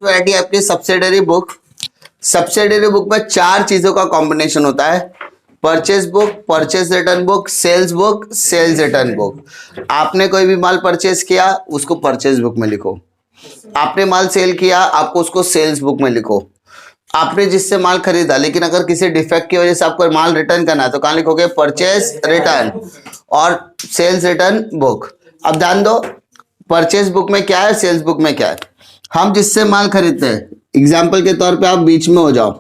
Variety आपकी subsidiary book. Subsidiary book में 4 चीजों का कॉम्बिनेशन होता है। Purchase book, purchase return book, sales book, sales return book. आपने कोई भी माल परचेज किया उसको परचेज बुक में लिखो। आपने माल सेल किया आपको उसको सेल्स बुक में लिखो। आपने जिससे माल खरीदा लेकिन अगर किसी डिफेक्ट की वजह से आपको माल रिटर्न करना है तो कहां लिखोगे? परचेज रिटर्न और सेल्स रिटर्न बुक। अब ध्यान दो, परचेज बुक में क्या है, सेल्स बुक में क्या है। हम जिससे माल खरीदते हैं, एग्जाम्पल के तौर पे आप बीच में हो जाओ,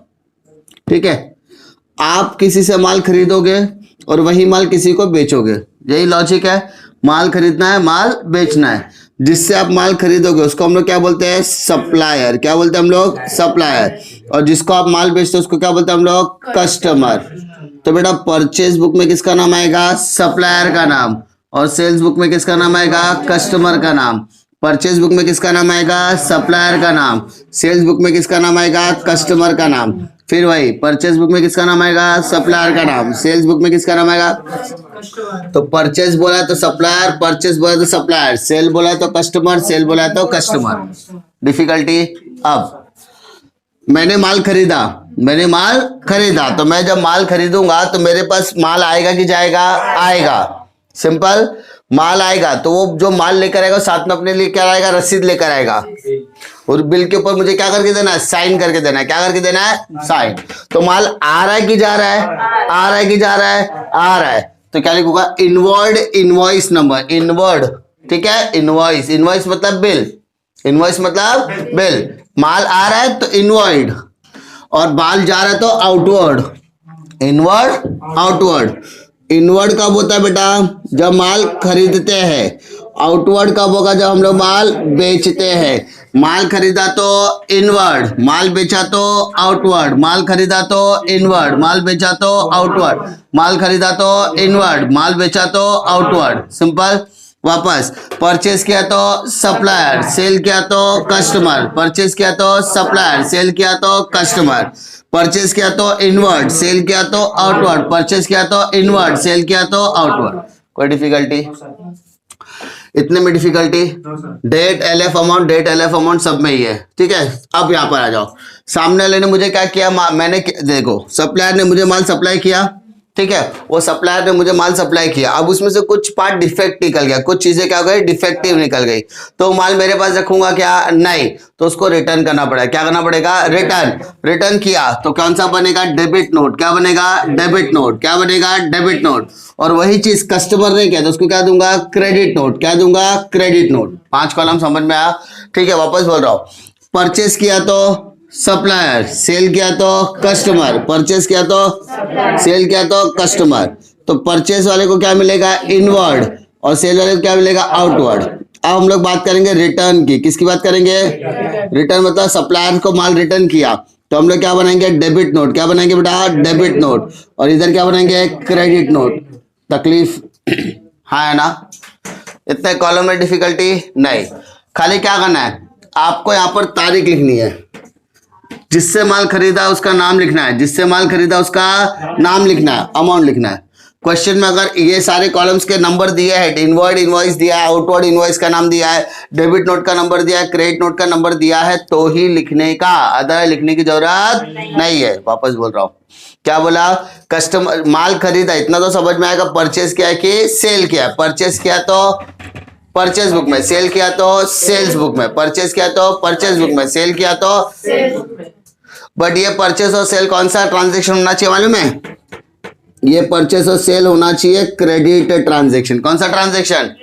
ठीक है। आप किसी से माल खरीदोगे और वही माल किसी को बेचोगे, यही लॉजिक है। माल खरीदना है, माल बेचना है। जिससे आप माल खरीदोगे उसको हम लोग क्या बोलते हैं? सप्लायर। क्या बोलते हैं हम लोग? सप्लायर। और जिसको आप माल बेचते हो उसको क्या बोलते हैं हम लोग? कस्टमर। तो बेटा परचेज बुक में किसका नाम आएगा? सप्लायर का नाम। और सेल्स बुक में किसका नाम आएगा? कस्टमर का नाम। परचेज बुक में किसका नाम आएगा? सप्लायर का नाम। सेल्स बुक में किसका नाम आएगा? कस्टमर का नाम। फिर वही परचेज बुक में किसका नाम आएगा? सप्लायर का नाम। सेल्स बुक में किसका नाम आएगा? तो परचेज बोला तो सप्लायर, परचेज बोला तो सप्लायर, सेल बोला तो कस्टमर, सेल बोला तो कस्टमर। डिफिकल्टी? अब मैंने माल खरीदा, मैंने माल खरीदा तो मैं जब माल खरीदूंगा तो मेरे पास माल आएगा कि जाएगा? आएगा। सिंपल, माल आएगा तो वो जो माल लेकर आएगा साथ में अपने लिए क्या आएगा? रसीद लेकर आएगा। और बिल के ऊपर मुझे क्या करके देना है? साइन करके देना है। क्या करके देना है? साइन। तो माल आ रहा है कि जा रहा है? आ रहा है कि जा रहा है? आ रहा है। तो क्या लिखूंगा? Inward invoice number. इनवर्ड, ठीक है। इनवॉइस, इनवॉइस मतलब बिल। इनवॉइस मतलब बिल। माल आ रहा है तो इनवर्ड और माल जा रहा है तो आउटवर्ड। Inward, outward. इनवर्ड कब होता है बेटा? जब माल खरीदते हैं। आउटवर्ड कब होगा? जब हम लोग माल बेचते हैं। माल खरीदा तो इनवर्ड, माल बेचा तो आउटवर्ड। माल खरीदा तो इनवर्ड, माल बेचा तो आउटवर्ड। माल खरीदा तो इनवर्ड, माल बेचा तो आउटवर्ड। सिंपल। वापस परचेज किया तो सप्लायर, सेल किया तो कस्टमर। परचेज किया तो सप्लायर, सेल किया तो कस्टमर। परचेज किया तो इनवर्ड, सेल किया तो आउटवर्ड। परचेज किया तो इनवर्ड, सेल किया तो आउटवर्ड। कोई डिफिकल्टी? इतने में difficulty? Date, LF amount, date LF amount सब में ही है, ठीक है। अब यहां पर आ जाओ। सामने वाले ने मुझे क्या किया? मैंने देखो, सप्लायर ने मुझे माल सप्लाई किया, ठीक है। वो सप्लायर ने मुझे माल सप्लाई किया। अब उसमें से कुछ पार्ट डिफेक्ट निकल गया, कुछ चीजें क्या हो गई? डिफेक्टिव निकल गई। तो माल मेरे पास रखूंगा क्या? नहीं। तो उसको रिटर्न करना पड़ेगा। क्या करना पड़ेगा? रिटर्न। रिटर्न किया तो कौन सा बनेगा? Debit note. क्या बनेगा? Debit note. क्या बनेगा? Debit note. और वही चीज कस्टमर ने किया तो उसको क्या दूंगा? Credit note. क्या दूंगा? Credit note. 5 कॉलम समझ में आया? ठीक है, वापस बोल रहा हूं। परचेस किया तो सप्लायर, सेल किया तो कस्टमर। परचेस किया तो सेल किया तो कस्टमर। तो परचेस वाले को क्या मिलेगा? इनवर्ड। और सेल वाले को क्या मिलेगा? आउटवर्ड। अब हम लोग बात करेंगे रिटर्न की। किसकी बात करेंगे? रिटर्न मतलब सप्लायर को माल रिटर्न किया तो हम लोग क्या बनाएंगे? Debit note. क्या बनाएंगे बेटा? Debit note. और इधर क्या बनाएंगे? Credit note. तकलीफ हाँ है ना? इतने कॉलम में डिफिकल्टी नहीं। खाली क्या करना है आपको? यहां पर तारीख लिखनी है। जिससे माल खरीदा उसका नाम लिखना है, जिससे माल खरीदा उसका नाम लिखना है, अमाउंट लिखना है। क्वेश्चन में अगर ये सारे कॉलम्स के नंबर दिए हैं, इनवर्ड इनवॉइस दिया है, आउटवर्ड इनवॉइस का नाम दिया है, डेबिट नोट का नंबर दिया है, क्रेडिट नोट का नंबर दिया है, तो ही लिखने का, अदर लिखने की जरूरत नहीं है। वापस बोल रहा हूं, क्या बोला? कस्टमर माल खरीदा, इतना तो समझ में आएगा। परचेज किया कि सेल किया? परचेज किया तो परचेज बुक में, सेल किया तो सेल्स बुक में। परचेज किया तो परचेज बुक में, सेल किया तो बट ये परचेस और सेल कौन सा ट्रांजेक्शन होना चाहिए मालूम है? ये परचेस और सेल होना चाहिए क्रेडिट ट्रांजेक्शन। कौन सा ट्रांजेक्शन?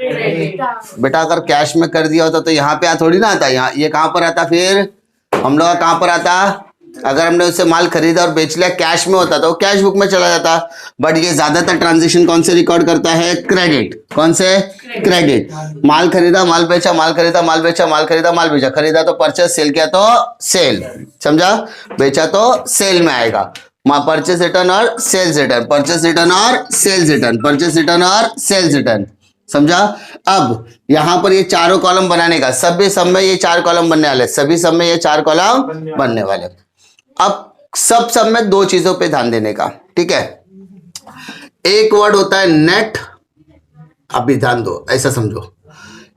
बेटा अगर कैश में कर दिया होता तो यहाँ पे थोड़ी ना आता। यहाँ ये कहां पर आता? फिर हम लोग कहां पर आता? अगर हमने उससे माल खरीदा और बेच लिया कैश में होता तो कैश बुक में चला जाता। बट ये ज्यादातर ट्रांजेक्शन कौन से रिकॉर्ड करता है? क्रेडिट। कौन से? क्रेडिट। माल खरीदा, माल बेचा, माल खरीदा, माल बेचा, माल खरीदा, माल बेचा। खरीदा तो परचेस, सेल किया तो सेल। समझा? बेचा तो सेल में आएगा। परचेस रिटर्न और सेल्स रिटर्न, परचेस रिटर्न और सेल्स रिटर्न, परचेस रिटर्न और सेल्स रिटर्न। समझा? अब यहां पर ये चारों कॉलम बनाने का, सभी सब में ये 4 कॉलम बनने वाले, सभी सब में ये 4 कॉलम बनने वाले। अब सब में 2 चीजों पे ध्यान देने का, ठीक है। एक वर्ड होता है नेट। अभी ध्यान दो, ऐसा समझो,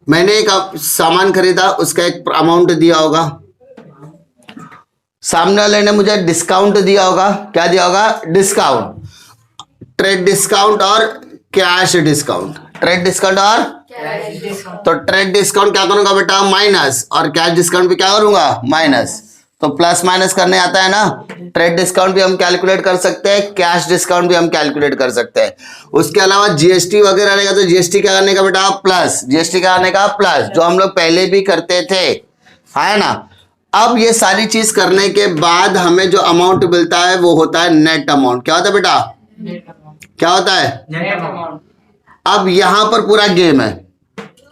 मैंने एक सामान खरीदा, उसका एक अमाउंट दिया होगा, सामने वाले ने मुझे डिस्काउंट दिया होगा, क्या दिया होगा? डिस्काउंट, ट्रेड डिस्काउंट और कैश डिस्काउंट, ट्रेड डिस्काउंट और तो ट्रेड डिस्काउंट क्या करूंगा बेटा? माइनस, और कैश डिस्काउंट भी क्या करूंगा? माइनस। तो प्लस माइनस करने आता है ना, ट्रेड डिस्काउंट भी हम कैलकुलेट कर सकते हैं, कैश डिस्काउंट भी हम कैलकुलेट कर सकते हैं। उसके अलावा जीएसटी वगैरह रहेगा तो जीएसटी क्या करने का बेटा? प्लस, जीएसटी क्या करने का? प्लस, जो हम लोग पहले भी करते थे, है ना। अब ये सारी चीज करने के बाद हमें जो अमाउंट मिलता है वो होता है नेट अमाउंट। क्या होता है बेटा? क्या होता है? Net amount. अब यहां पर पूरा गेम है,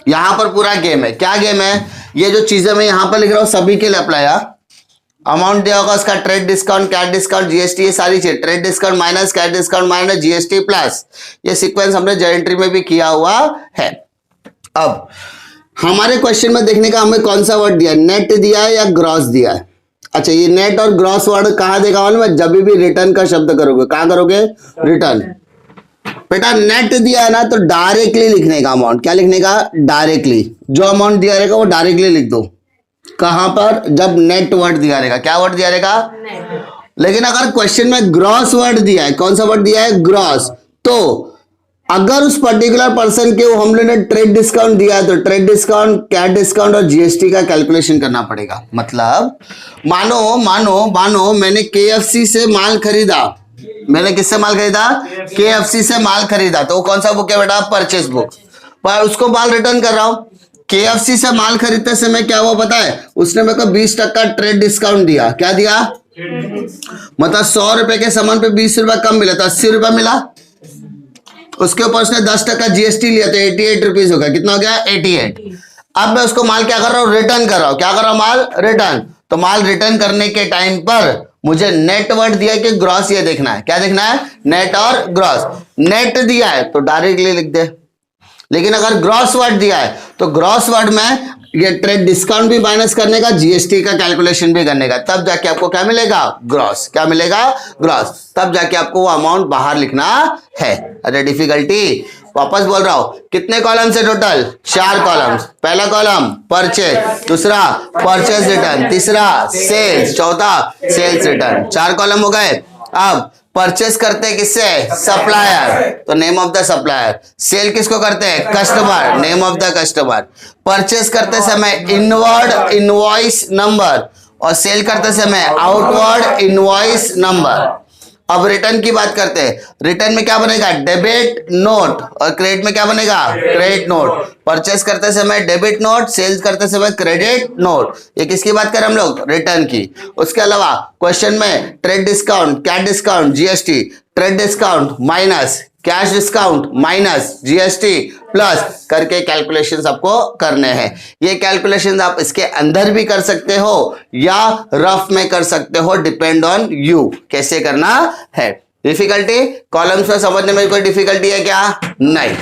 यहां पर पूरा गेम है। क्या गेम है? ये जो चीजें मैं यहां पर लिख रहा हूं सभी के लिए अप्लाई है। अमाउंट दिया होगा उसका, trade discount, cash discount, GST, ये सारी चीज, trade discount minus cash discount minus GST plus, ये सीक्वेंस हमने जेएंट्री में भी किया हुआ है। अब हमारे क्वेश्चन में देखने का हमें कौन सा वर्ड दिया है? नेट दिया है या ग्रॉस दिया है? अच्छा, ये नेट और ग्रॉस वर्ड कहां देगा मालूम है? जब भी रिटर्न का शब्द करोगे, कहां करोगे? रिटर्न। बेटा नेट दिया है ना तो डायरेक्टली लिखने का अमाउंट, क्या लिखने का? डायरेक्टली, जो अमाउंट दिया रहेगा वो डायरेक्टली लिख दो। कहां पर? जब नेट वर्ड दिया रहेगा। क्या वर्ड दिया रहेगा? लेकिन अगर क्वेश्चन में ग्रॉस वर्ड दिया है, कौन सा वर्ड दिया है? ग्रॉस, तो अगर उस पर्टिकुलर पर्सन के हम लोगों ने ट्रेड डिस्काउंट दिया है तो ट्रेड डिस्काउंट, कैश डिस्काउंट और जीएसटी का कैलकुलेशन करना पड़ेगा। मतलब मानो मानो मानो मैंने केएफसी से माल खरीदा, मैंने किससे माल खरीदा? केएफसी से माल खरीदा, तो कौन सा बुक है बेटा? Purchase book. पर उसको माल रिटर्न कर रहा हूं। केएफसी से माल खरीदते समय क्या हुआ पता है? उसने मेरे को 20% ट्रेड डिस्काउंट दिया। क्या दिया? मतलब 100 रुपए के सामान पे 20 रुपए कम मिला, तो 80 रुपए मिला। उसके ऊपर उसने 10% जीएसटी लिया तो 88 रुपीज हो गया। कितना हो गया? 88। अब मैं उसको माल क्या कर रहा हूं? रिटर्न कर रहा हूं। क्या कर रहा हूं? माल रिटर्न। तो माल रिटर्न करने के टाइम पर मुझे नेट वर्ड दिया कि ग्रॉस, ये देखना है। क्या देखना है? नेट और ग्रॉस। नेट दिया है तो डायरेक्टली लिख दे, लेकिन अगर ग्रॉस वर्ड दिया है तो ग्रॉस वर्ड में ये ट्रेड डिस्काउंट भी माइनस करने का, जीएसटी का कैलकुलेशन भी करने का, तब जाके आपको क्या मिलेगा? ग्रॉस। क्या मिलेगा? ग्रॉस। तब जाके आपको वो अमाउंट बाहर लिखना है। अरे डिफिकल्टी, वापस बोल रहा हूं, कितने कॉलम से टोटल? 4 कॉलम्स। पहला कॉलम परचेज, दूसरा परचेज रिटर्न, तीसरा सेल्स, चौथा सेल्स रिटर्न। 4 कॉलम हो गए। अब परचेस करते हैं किससे? सप्लायर, तो name of the supplier. Sale किसको करते हैं? Customer, name of the customer. Purchase करते समय इनवर्ड इनवॉइस नंबर, और सेल करते समय आउटवर्ड इनवॉइस नंबर। अब रिटर्न की बात करते हैं। रिटर्न में क्या बनेगा? डेबिट नोट, और क्रेडिट में क्या बनेगा? Credit note. परचेस करते समय डेबिट नोट, सेल्स करते समय क्रेडिट नोट। ये किसकी बात करें हम लोग? रिटर्न की। उसके अलावा क्वेश्चन में trade discount, cash discount, GST, trade discount minus cash discount minus GST plus करके कैलकुलेशंस आपको करने हैं। ये कैलकुलेशंस आप इसके अंदर भी कर सकते हो या रफ में कर सकते हो, डिपेंड ऑन यू कैसे करना है। डिफिकल्टी कॉलम्स में समझने में कोई डिफिकल्टी है क्या? नहीं।